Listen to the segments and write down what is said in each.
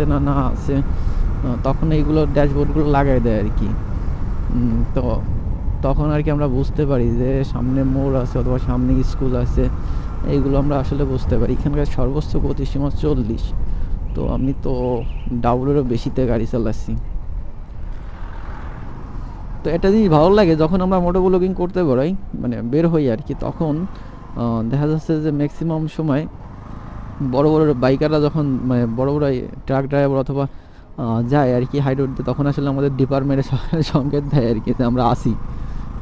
আছে না না আছে, তখন এইগুলো ড্যাশবোর্ডগুলো লাগাই দেয় আর কি। তো তখন আর কি আমরা বুঝতে পারি যে সামনে মোড় আছে অথবা সামনে স্কুল আছে, এইগুলো আমরা আসলে বুঝতে পারি। এখানকার সর্বোচ্চ গতিসীমা 40, তো আমি তো ডাবলেরও বেশিতে গাড়ি চালাচ্ছি। তো একটা জিনিস ভালো লাগে, যখন আমরা মোটো ব্লগিং করতে বেরোই, মানে বের হই আর কি, তখন দেখা যাচ্ছে যে ম্যাক্সিমাম সময় বড় বড় বাইকাররা যখন মানে বড় বড় ট্রাক ড্রাইভার অথবা যায় আর কি হাই রোডে, তখন আসলে আমাদের ডিপার্টমেন্টের সংকেত দেয় আর কি যে আমরা আসি।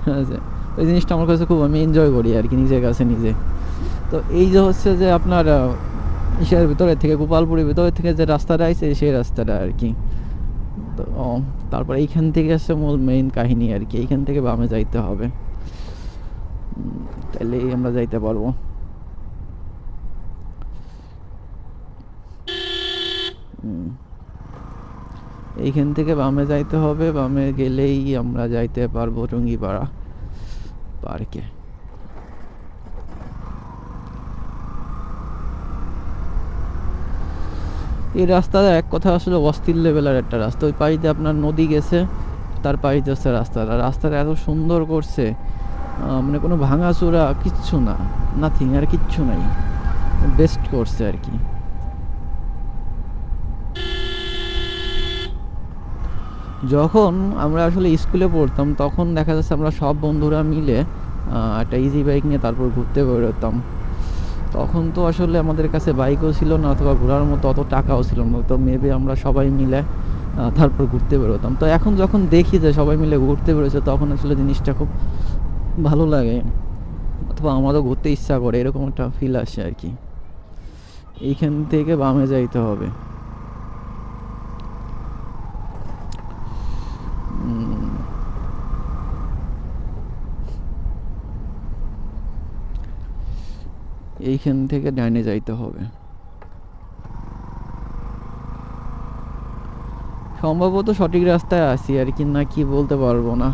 ঠিক আছে, ওই জিনিসটা আমার কাছে খুব আমি এনজয় করি আর কি নিজের কাছে নিজে। তো এই যে হচ্ছে যে আপনার ইসের ভিতরে থেকে, গোপালপুরের ভিতরে থেকে যে রাস্তাটা আছে সেই রাস্তাটা আর কি। তো তারপর এইখান থেকে আসছে মূল মেইন কাহিনী আর কি, এইখান থেকে বামে যাইতে হবে, তাহলেই আমরা যাইতে পারবো। এইখান থেকে বামে যাইতে হবে, বামে গেলেই আমরা যাইতে পারবো টুঙ্গিপাড়া পার্কে। এই রাস্তাটা এক কথা আসলে অস্থির লেভেলের একটা রাস্তা। ওই পাশে আপনার নদী গেছে, তার পাশে হচ্ছে রাস্তাটা। রাস্তাটা এত সুন্দর করছে, মানে কোনো ভাঙাচোরা কিচ্ছু না, নাথিং, আর কিচ্ছু নাই, বেস্ট করছে আর কি। যখন আমরা আসলে স্কুলে পড়তাম, তখন দেখা যাচ্ছে আমরা সব বন্ধুরা মিলে একটা ইজি বাইক নিয়ে তারপর ঘুরতে বেরোতাম। তখন তো আসলে আমাদের কাছে বাইকও ছিল না অথবা ঘোরার মতো অত টাকাও ছিল না, তো মেবি আমরা সবাই মিলে তারপর ঘুরতে বেরোতাম। তো এখন যখন দেখি যে সবাই মিলে ঘুরতে বেরোছে, তখন আসলে জিনিসটা খুব ভালো লাগে, অথবা আমারও ঘুরতে ইচ্ছা করে, এরকম একটা ফিল আসে আর কি। এইখান থেকে বামে যাইতে হবে। এইখান থেকে ডাইনে যাইতে হবে সম্ভবত। সঠিক রাস্তায় আছি আর কি, না কি বলতে পারবো না।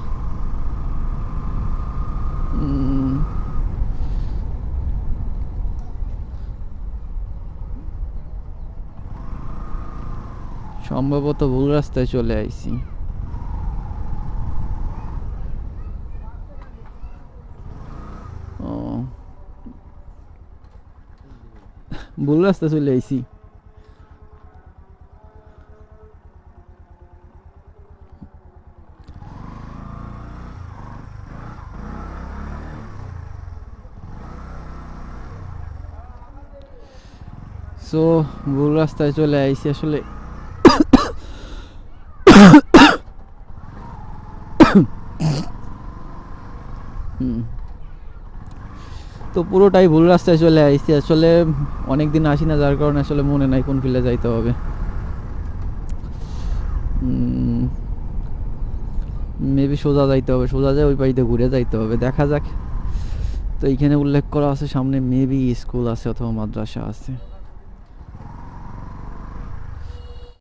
সম্ভবত ভুল রাস্তায় চলে আইছি। ও, ভুল রাস্তায় চলে আইছি। সো ভুল রাস্তায় চলে আইছি আসলে। তো পুরোটাই ভুল রাস্তায় চলে আইছি আসলে। অনেক দিন আসি না, যার কারণে আসলে মনে নাই কোন ফিল্ডে যাইতে হবে। মেবি সোজা যাইতে হবে, সোজা যায় ওই পাশে ঘুরে যাইতে হবে, দেখা যাক। তো এইখানে উল্লেখ করা আছে সামনে মেবি স্কুল আছে অথবা মাদ্রাসা আছে।